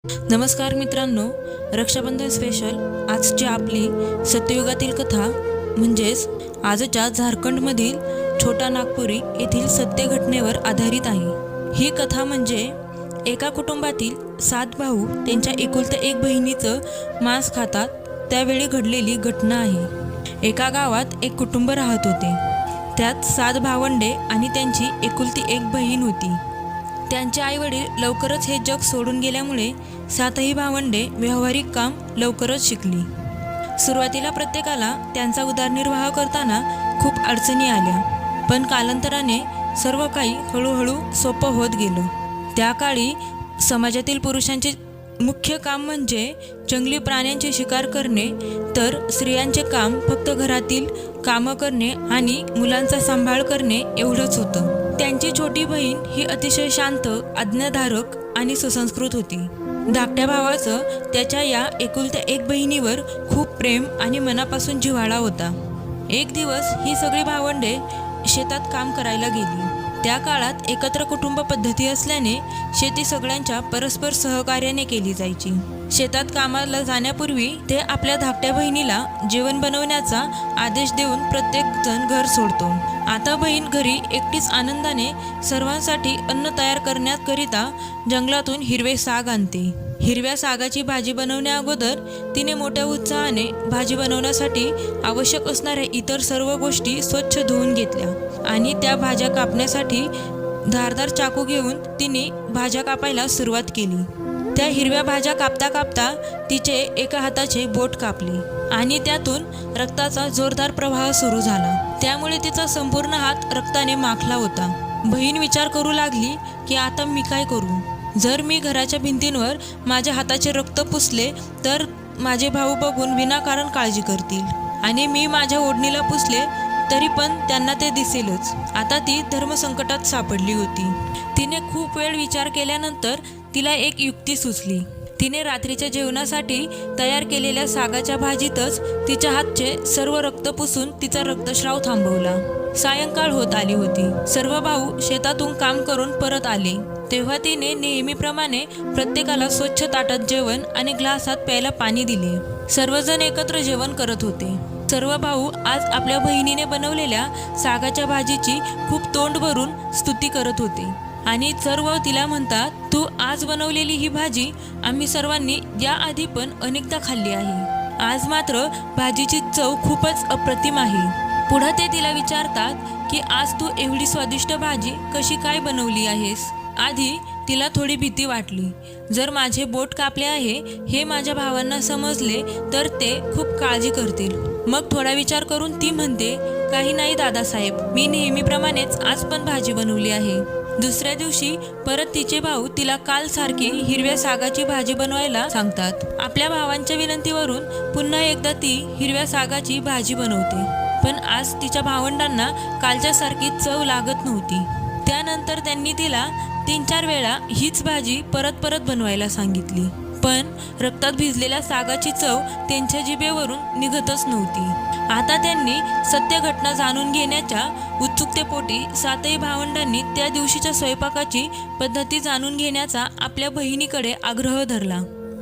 नमस्कार मित्रांनो, रक्षाबंधन स्पेशल आजची आपली सत्ययुगातील कथा म्हणजेच आजच्या झारखंडमधील छोटा नागपुरी येथील सत्य घटनेवर आधारित आहे। ही कथा म्हणजे एका कुटुंबातील 7 भाऊ त्यांच्या एकुलत्या एक बहिणीचं मांस खातात त्यावेळी घडलेली घटना आहे। एका गावात एक कुटुंब राहत होते। त्यात 7 भावंडे आणि त्यांची एकुलती एक बहीण होती। त्यांचे आईवडील लवकरच हे जग सोडून गेल्यामुळे 7ही भावंडे व्यावहारिक काम लवकरच शिकली। सुरुवातीला प्रत्येकाला त्यांचा उदरनिर्वाह करताना खूप अडचणी आल्या, पण कालांतराने सर्व काही हळूहळू सोपं होत गेलं। त्या काळी समाजातील पुरुषांचे मुख्य काम म्हणजे जंगली प्राण्यांची शिकार करणे, तर स्त्रियांचे काम फक्त घरातील कामं करणे आणि मुलांचा सांभाळ करणे एवढंच होतं। त्यांची छोटी बहीण ही अतिशय शांत, आज्ञाधारक आणि सुसंस्कृत होती। धाकट्या भावाचं त्याच्या या एकुलत्या एक बहिणीवर खूप प्रेम आणि मनापासून जिव्हाळा होता। एक दिवस ही सगळी भावंडे शेतात काम करायला गेली। त्या काळात एकत्र कुटुंब पद्धती असल्याने शेती सगळ्यांच्या परस्पर सहकार्याने केली जायची। शेतात कामाला जाण्यापूर्वी ते आपल्या धाकट्या बहिणीला जेवण बनवण्याचा आदेश देऊन प्रत्येक जण घर सोडतो। आता बहीण घरी एकटीच आनंदाने सर्वांसाठी अन्न तयार करण्याकरिता जंगलातून हिरवे साग आणते। हिरव्या सागाची भाजी बनवण्याअगोदर तिने मोठ्या उत्साहाने भाजी बनवण्यासाठी आवश्यक असणाऱ्या इतर सर्व गोष्टी स्वच्छ धुवून घेतल्या आणि त्या भाज्या कापण्यासाठी धारदार चाकू घेऊन तिने भाज्या कापायला सुरुवात केली। त्या हिरव्या भाज्या कापता कापता तिचे एका हाताचे बोट कापले आणि त्यातून रक्ताचा जोरदार प्रवाह सुरू झाला। त्यामुळे तिचा संपूर्ण हात रक्ताने माखला होता। बहीण विचार करू लागली की आता मी काय करू? जर मी घराच्या भिंतींवर माझ्या हाताचे रक्त पुसले तर माझे भाऊ बघून विनाकारण काळजी करतील आणि मी माझ्या ओढणीला पुसले तरी पण त्यांना ते दिसेलच। आता ती धर्मसंकटात सापडली होती। तिने खूप वेळ विचार केल्यानंतर तिला एक युक्ती सुचली। तिने रात्रीच्या जेवणासाठी तयार केलेल्या सागाच्या भाजीतच तिच्या हातचे सर्व रक्त पुसून तिचा रक्तस्राव थांबवला। सायंकाळ होत आली होती। सर्व भाऊ शेतातून काम करून परत आले तेव्हा तिने नेहमीप्रमाणे प्रत्येकाला स्वच्छ ताटात जेवण आणि ग्लासात प्यायला पाणी दिले। सर्वजण एकत्र जेवण करत होते। सर्व भाऊ आज आपल्या बहिणीने बनवलेल्या सागाच्या भाजीची खूप तोंड भरून स्तुती करत होते आणि सर्व तिला म्हणतात, तू आज बनवलेली ही भाजी आम्ही सर्वांनी याआधी पण अनेकदा खाल्ली आहे। आज मात्र भाजीची चव खूपच अप्रतिम आहे। पुढे ते तिला विचारतात की आज तू एवढी स्वादिष्ट भाजी कशी काय बनवली आहेस? आधी तिला थोडी भीती वाटली। जर माझे बोट कापले आहे हे माझ्या भावांना समजले तर ते खूप काळजी करतील। मग थोडा विचार करून ती म्हणते, काही नाही दादासाहेब, मी नेहमीप्रमाणेच आज पण भाजी बनवली आहे। दुसऱ्या दिवशी परत तिचे भाऊ तिला काल सारखी हिरव्या सागाची भाजी बनवायला सांगतात। आपल्या भावांच्या विनंतीवरून पुन्हा एकदा ती हिरव्या सागाची भाजी बनवते, पण आज तिच्या भावंडांना कालच्या सारखी चव लागत नव्हती। त्यानंतर त्यांनी तिला 3-4 वेळा हीच भाजी परत परत बनवायला सांगितली, पण रक्तात भिजलेल्या सागाची चव त्यांच्या जिभेवरून निघतच नव्हती। आता त्यांनी सत्य घटना जाणून घेण्याच्या उत्सुकतेपोटी 7ही भावंडांनी त्या दिवशीच्या स्वयंपाकाची पद्धती जाणून घेण्याचा आपल्या बहिणीकडे आग्रह धरला।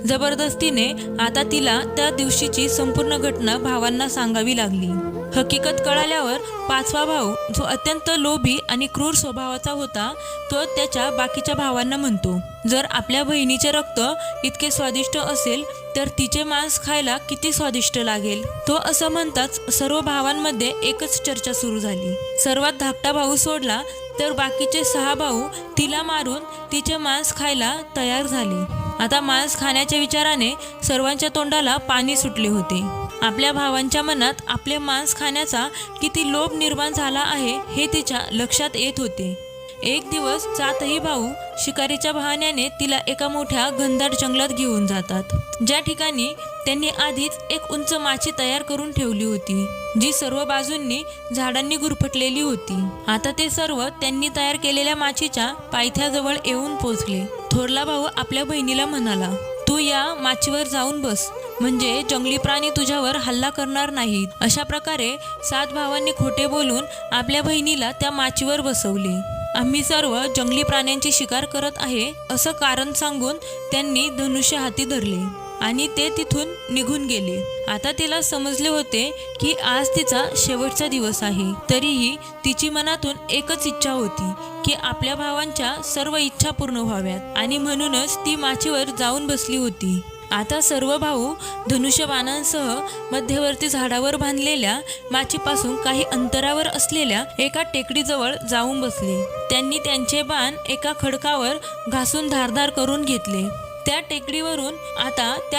जबरदस्तीने आता तिला त्या दिवशीची संपूर्ण घटना भावांना सांगावी लागली। हकीकत कळाल्यावर 5वा भाऊ, जो अत्यंत लोभी आणि क्रूर स्वभावाचा होता, तो त्याच्या बाकीच्या भावांना म्हणतो, जर आपल्या बहिणीचे रक्त इतके स्वादिष्ट असेल तर तिचे मांस खायला किती स्वादिष्ट लागेल। तो असं म्हणताच सर्व भावांमध्ये एकच चर्चा सुरू झाली। सर्वात धाकटा भाऊ सोडला तर बाकीचे 6 भाऊ तिला मारून तिचे मांस खायला तयार झाले। आता मांस खाण्याच्या विचाराने सर्वांच्या तोंडाला पाणी सुटले होते। आपल्या भावांच्या मनात आपले मांस खाण्याचा किती लोभ निर्माण झाला आहे हे तिच्या लक्षात येत होते। एक दिवस 7ही भाऊ शिकारीच्या बहाण्याने तिला एका मोठ्या घनदाट जंगलात घेऊन जातात, ज्या ठिकाणी त्यांनी आधीच एक उंच माची तयार करून ठेवली होती, जी सर्व बाजूंनी झाडांनी गुरफटलेली होती। आता ते सर्व त्यांनी तयार केलेल्या माचीच्या पायथ्याजवळ येऊन पोचले। थोरला भाऊ आपल्या बहिणीला म्हणाला, तू या माचीवर जाऊन बस, म्हणजे जंगली प्राणी तुझ्यावर हल्ला करणार नाहीत। अशा प्रकारे 7 भावांनी खोटे बोलून आपल्या बहिणीला त्या माचीवर बसवले आम्ही सर्व जंगली प्राण्यांची शिकार करत आहे असं कारण सांगून त्यांनी धनुष्य हाती धरले आणि ते तिथून निघून गेले. आता तिला समजले होते की आज तिचा शेवटचा दिवस आहे. तरीही तिची मनातून एकच इच्छा होती की आपल्या भावांच्या सर्व इच्छा पूर्ण व्हाव्यात आणि म्हणूनच ती माचीवर जाऊन बसली होती. आता सर्व भाऊ धनुष्यबाणांसह मध्यवर्ती झाडावर बांधलेल्या माचीपासून काही अंतरावर असलेल्या एका टेकडीजवळ जाऊन बसले. त्यांनी त्यांचे बाण एका खडकावर घासून धारदार करून घेतले. त्या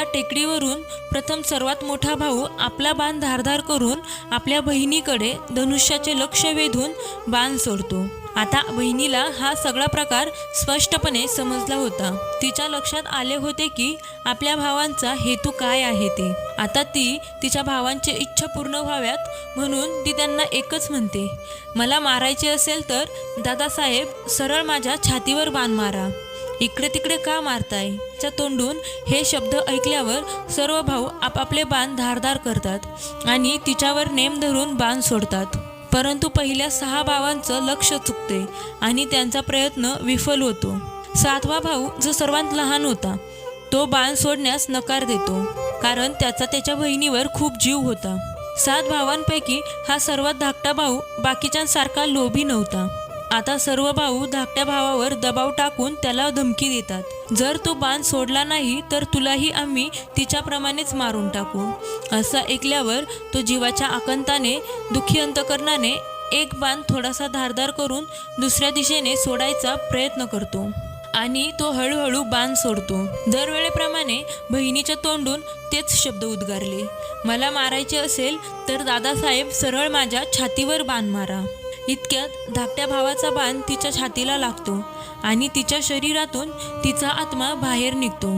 टेकडीवरून प्रथम सर्वात मोठा भाऊ आपला बाण धारदार करून आपल्या बहिणीकडे धनुष्याचे लक्ष वेधून बाण सोडतो. आता बहिणीला हा सगळा प्रकार स्पष्टपणे समजला होता. तिच्या लक्षात आले होते की आपल्या भावांचा हेतू काय आहे ते. आता ती तिच्या भावांची इच्छा पूर्ण व्हाव्यात म्हणून ती त्यांना एकच म्हणते, मला मारायचे असेल तर दादासाहेब सरळ माझ्या छातीवर बाण मारा, इकडे तिकडे का मारताय. च्या तोंडून हे शब्द ऐकल्यावर सर्व भाऊ आपापले बाण धारदार करतात आणि तिच्यावर नेम धरून बाण सोडतात. परंतु पहिल्या 6 भावांचं लक्ष चुकते आणि त्यांचा प्रयत्न विफल होतो. 7वा भाऊ जो सर्वात लहान होता तो बाण सोडण्यास नकार देतो कारण त्याचा त्याच्या बहिणीवर खूप जीव होता. 7 भावांपैकी हा सर्वात धाकटा भाऊ बाकीच्यांसारखा लोभी नव्हता. आता सर्व भाऊ धाकट्या भावावर दबाव टाकून त्याला धमकी देतात, जर तो बाण सोडला नाही तर तुलाही आम्ही तिच्याप्रमाणेच मारून टाकू. असं ऐकल्यावर तो जीवाच्या आकांताने दुःखी अंतकरणाने एक बाण थोडासा धारदार करून दुसऱ्या दिशेने सोडायचा प्रयत्न करतो आणि तो हळूहळू बाण सोडतो. दरवेळेप्रमाणे बहिणीच्या तोंडून तेच शब्द उद्गारले, मला मारायचे असेल तर दादासाहेब सरळ माझ्या छातीवर बाण मारा. इतक्यात धाकट्या भावाचा बाण तिच्या छातीला लागतो आणि तिच्या शरीरातून तिचा आत्मा बाहेर निघतो.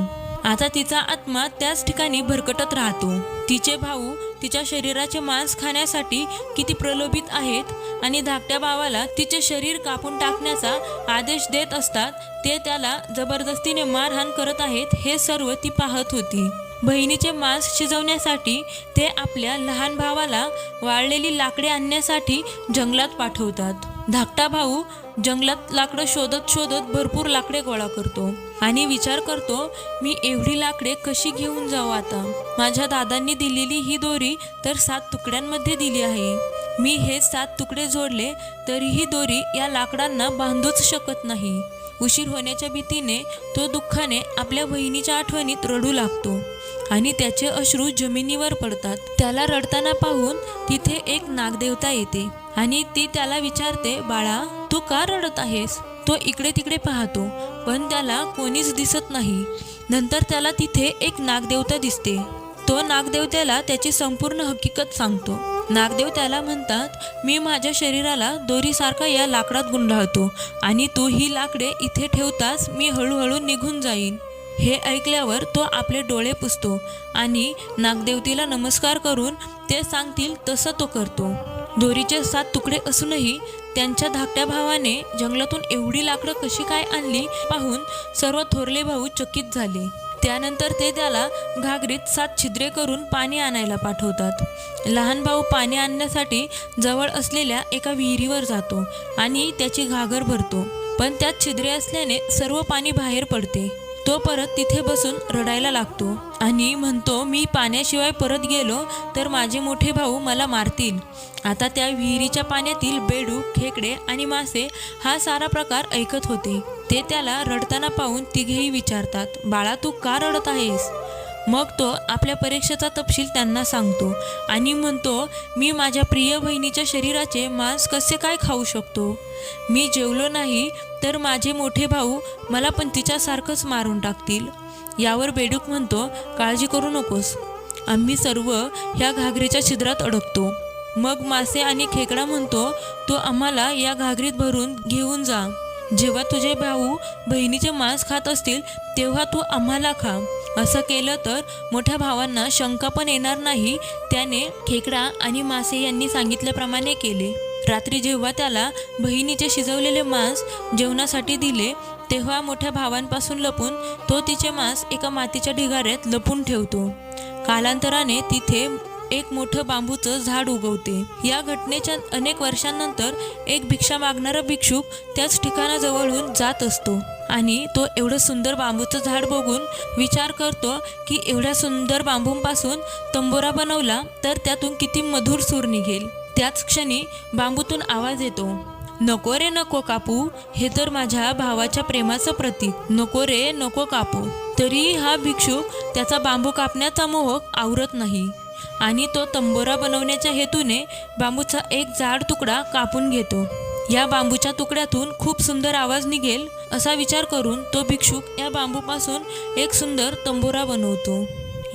आता तिचा आत्मा त्याच ठिकाणी भरकटत राहतो. तिचे भाऊ तिच्या शरीराचे मांस खाण्यासाठी किती प्रलोभित आहेत आणि धाकट्या भावाला तिचे शरीर कापून टाकण्याचा आदेश देत असतात. ते त्याला जबरदस्तीने मारहाण करत आहेत हे सर्व ती पाहत होती. बहिणीचे मांस शिजवण्यासाठी ते आपल्या लहान भावाला वाळलेली लाकडे आणण्यासाठी जंगलात पाठवतात. धाकटा भाऊ जंगलात लाकडं शोधत शोधत भरपूर लाकडे गोळा करतो आणि विचार करतो, मी एवढी लाकडे कशी घेऊन जाऊ. आता माझ्या दादांनी दिलेली ही दोरी तर 7 तुकड्यांमध्ये दिली आहे. मी हे 7 तुकडे जोडले तरीही दोरी या लाकडांना बांधूच शकत नाही. उशीर होण्याच्या भीतीने तो दुःखाने आपल्या बहिणीच्या आठवणीत रडू लागतो आणि त्याचे अश्रू जमिनीवर पडतात. त्याला रडताना पाहून तिथे एक नागदेवता येते आणि ती त्याला विचारते, बाळा तू का रडत आहेस. तो इकडे तिकडे पाहतो पण त्याला कोणीच दिसत नाही. नंतर त्याला तिथे एक नागदेवता दिसते. तो नागदेवत्याला त्याची संपूर्ण हकीकत सांगतो. नागदेव त्याला म्हणतात, मी माझ्या शरीराला दोरीसारखा या लाकडात गुंडाळतो आणि तू ही लाकडे इथे ठेवताच मी हळूहळू निघून जाईन. हे ऐकल्यावर तो आपले डोळे पुसतो आणि नागदेवतीला नमस्कार करून ते सांगतील तसं तो करतो. दोरीचे 7 तुकडे असूनही त्यांच्या धाकट्या भावाने जंगलातून एवढी लाकडं कशी काय आणली पाहून सर्व थोरले भाऊ चकित झाले. त्यानंतर ते त्याला घागरीत 7 छिद्रे करून पाणी आणायला पाठवतात. लहान भाऊ पाणी आणण्यासाठी जवळ असलेल्या एका विहिरीवर जातो आणि त्याची घागर भरतो, पण त्यात छिद्रे असल्याने सर्व पाणी बाहेर पडते. तो परत तिथे बसून रडायला लागतो आणि म्हणतो, मी पाण्याशिवाय परत गेलो तर माझे मोठे भाऊ मला मारतील. आता त्या विहिरीच्या पाण्यातील बेडूक, खेकडे आणि मासे हा सारा प्रकार ऐकत होते. ते त्याला रडताना पाहून तिघेही विचारतात, बाळा तू का रडत आहेस. मग तो आपल्या परीक्षेचा तपशील त्यांना सांगतो आणि म्हणतो, मी माझ्या प्रिय बहिणीच्या शरीराचे मांस कसे काय खाऊ शकतो. मी जेवलो नाही तर माझे मोठे भाऊ मला पण तिच्यासारखंच मारून टाकतील. यावर बेडूक म्हणतो, काळजी करू नकोस, आम्ही सर्व ह्या घागरीच्या छिद्रात अडकतो. मग मासे आणि खेकडा म्हणतो, तू आम्हाला या घागरीत भरून घेऊन जा. जेव्हा तुझे भाऊ बहिणीचे मांस खात असतील तेव्हा तू आम्हाला खा. असं केलं तर मोठ्या भावांना शंका पण येणार नाही. त्याने खेकडा आणि मासे यांनी सांगितल्याप्रमाणे केले. रात्री जेव्हा त्याला बहिणीचे शिजवलेले मांस जेवणासाठी दिले तेव्हा मोठ्या भावांपासून लपून तो तिचे मांस एका मातीच्या ढिगाऱ्यात लपून ठेवतो. कालांतराने तिथे एक मोठं बांबूचं झाड उगवते. या घटनेच्या अनेक वर्षांनंतर एक भिक्षा मागणारा भिक्षुक त्याच ठिकाणाजवळून जात असतो आणि तो एवढं सुंदर बांबूचं झाड बघून विचार करतो की एवढ्या सुंदर बांबूंपासून तंबोरा बनवला तर त्यातून किती मधुर सूर निघेल. त्याच क्षणी बांबूतून आवाज येतो, नको रे नको कापू, हे तर माझ्या भावाच्या प्रेमाचं प्रतीक, नको रे नको कापू. तरी हा भिक्षुक त्याचा बांबू कापण्याचा मोह आवरत नाही आणि तो तंबोरा बनवण्याच्या हेतूने बांबूचा एक जाड तुकडा कापून घेतो. या बांबूच्या तुकड्यातून खूप सुंदर आवाज निघेल असा विचार करून तो भिक्षुक या बांबूपासून एक सुंदर तंबोरा बनवतो.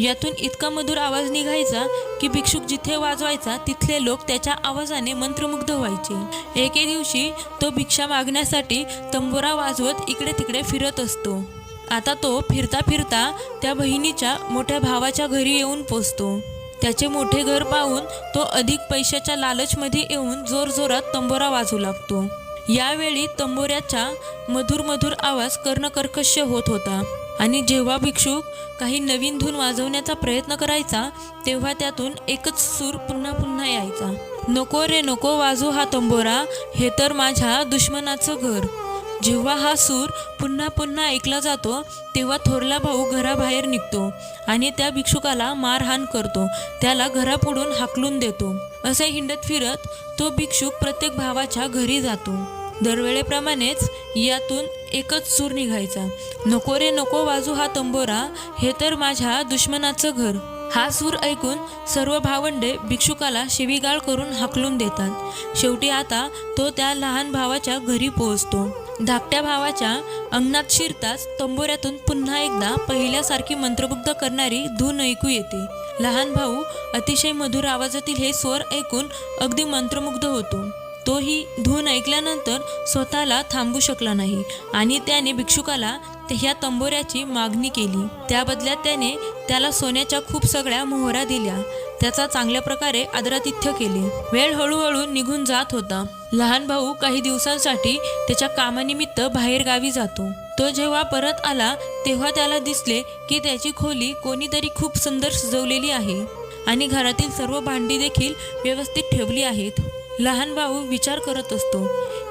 यातून इतका मधुर आवाज निघायचा की भिक्षुक जिथे वाजवायचा तिथले लोक त्याच्या आवाजाने मंत्रमुग्ध व्हायचे. एके दिवशी तो भिक्षा मागण्यासाठी तंबोरा वाजवत इकडे तिकडे फिरत असतो. आता तो फिरता फिरता त्या बहिणीच्या मोठ्या भावाच्या घरी येऊन पोचतो. त्याचे मोठे घर पाहून तो अधिक पैशाच्या लालचमध्ये येऊन जोरजोरात तंबोरा वाजवू लागतो. यावेळी तंबोऱ्याचा मधुर मधुर आवाज कर्णकर्कश होत होता आणि जेव्हा भिक्षुक काही नवीन धून वाजवण्याचा प्रयत्न करायचा तेव्हा त्यातून एकच सूर पुन्हा पुन्हा यायचा, नको रे नको वाजू हा तंबोरा, हे तर माझ्या दुश्मनाचं घर. जेव्हा हा सूर पुन्हा पुन्हा ऐकला जातो तेव्हा थोरला भाऊ घराबाहेर निघतो आणि त्या भिक्षुकाला मारहाण करतो, त्याला घरापुढून हाकलून देतो. असे हिंडत फिरत तो भिक्षुक प्रत्येक भावाच्या घरी जातो. दरवेळेप्रमाणेच यातून एकच सूर निघायचा, नको रे नको वाजू हा तंबोरा, हे तर माझ्या दुश्मनाचं घर. हा सूर ऐकून सर्व भावंडे भिक्षुकाला शिवीगाळ करून हाकलून देतात. शेवटी आता तो त्या लहान भावाच्या घरी पोहोचतो. धाकट्या भावाच्या अंगणात शिरताच तंबोऱ्यातून पुन्हा एकदा पहिल्यासारखी मंत्रमुग्ध करणारी धून ऐकू येते. लहान भाऊ अतिशय मधुर आवाजातील हे स्वर ऐकून अगदी मंत्रमुग्ध होतो. तो ही धून ऐकल्यानंतर स्वतःला थांबू शकला नाही आणि त्याने भिक्षुकाला ह्या तंबोऱ्याची मागणी केली. त्या बदल्यात त्याने त्याला सोन्याच्या खूप सगळ्या मोहरा दिल्या. त्याचा चांगल्या प्रकारे आदरातिथ्य केले. वेळ हळूहळू निघून जात होता. लहान भाऊ काही दिवसांसाठी त्याच्या कामानिमित्त बाहेर गावी जातो. तो जेव्हा परत आला तेव्हा त्याला दिसले की त्याची खोली कोणीतरी खूप सुंदर सजवलेली आहे आणि घरातील सर्व भांडी देखील व्यवस्थित ठेवली आहेत. लहान भाऊ विचार करत असतो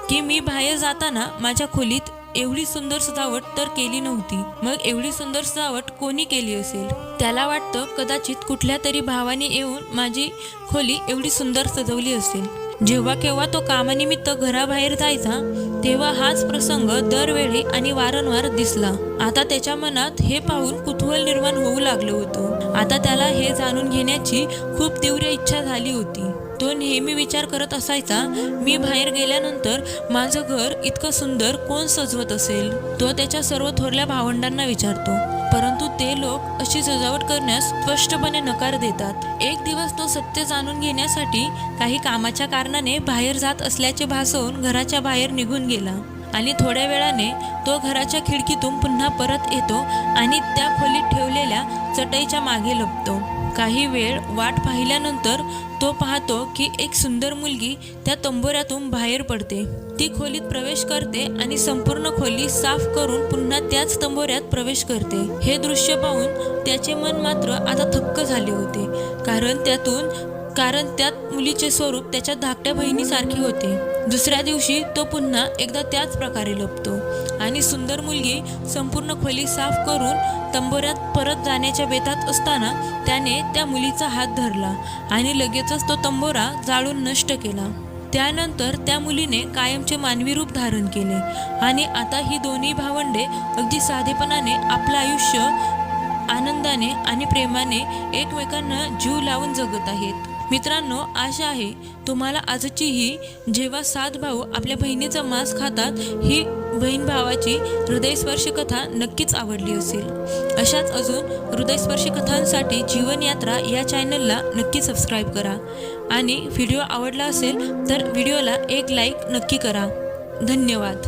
की मी बाहेर जाताना माझ्या खोलीत एवढी सुंदर सजावट तर केली नव्हती, मग एवढी सुंदर सजावट कोणी केली असेल. त्याला वाटतं कदाचित कुठल्या तरी भावाने येऊन माझी खोली एवढी सुंदर सजवली असेल. जेव्हा केव्हा तो कामानिमित्त घराबाहेर जायचा तेव्हा हाच प्रसंग दरवेळी आणि वारंवार दिसला. आता त्याच्या मनात हे पाहून कुतूहल निर्माण होऊ लागलं होतं. आता त्याला हे जाणून घेण्याची खूप तीव्र इच्छा झाली होती. तो नेहमी विचार करत असायचा, मी बाहेर गेल्यानंतर माझं घर इतकं सुंदर कोण सजवत असेल. तो त्याच्या सर्व थोरल्या भावंडांना विचारतो, परंतु ते लोक अशी सजावट करण्यास स्पष्टपणे नकार देतात. एक दिवस तो सत्य जाणून घेण्यासाठी काही कामाच्या कारणाने बाहेर जात असल्याचे भासवून घराच्या बाहेर निघून गेला आणि थोड्या वेळाने तो घराच्या खिडकीतून पुन्हा परत येतो आणि त्या खोलीत ठेवलेल्या चटईच्या मागे लपतो. काही वेळ वाट पाहिल्यानंतर तो पाहतो की एक सुंदर मुलगी त्या तंबोऱ्यातून बाहेर पडते. ती खोलीत प्रवेश करते आणि संपूर्ण खोली साफ करून पुन्हा त्याच तंबोऱ्यात प्रवेश करते. हे दृश्य पाहून त्याचे मन मात्र आता थक्क झाले होते, कारण त्या मुलीचे स्वरूप त्याच्या धाकट्या बहिणीसारखे होते. दुसऱ्या दिवशी तो पुन्हा एकदा त्याच प्रकारे लपतो आणि सुंदर मुलगी संपूर्ण खोली साफ करून तंबोऱ्यात परत जाण्याच्या बेतात असताना त्याने त्या मुलीचा हात धरला आणि लगेचच तो तंबोरा जाळून नष्ट केला. त्यानंतर त्या मुलीने कायमचे मानवी रूप धारण केले आणि आता ही दोन्ही भावंडे अगदी साधेपणाने आपलं आयुष्य आनंदाने आणि प्रेमाने एकमेकांना जीव लावून जगत आहेत. मित्रांनो, आशा आहे तुम्हाला आजची ही जेव्हा 7 भाऊ आपल्या बहिणीचा मांस खातात ही बहीण भावाची हृदयस्पर्शी कथा नक्कीच आवडली असेल. अशाच अजून हृदयस्पर्शी कथांसाठी जीवनयात्रा या चॅनलला नक्की सबस्क्राईब करा आणि व्हिडिओ आवडला असेल तर व्हिडिओला एक लाईक नक्की करा. धन्यवाद.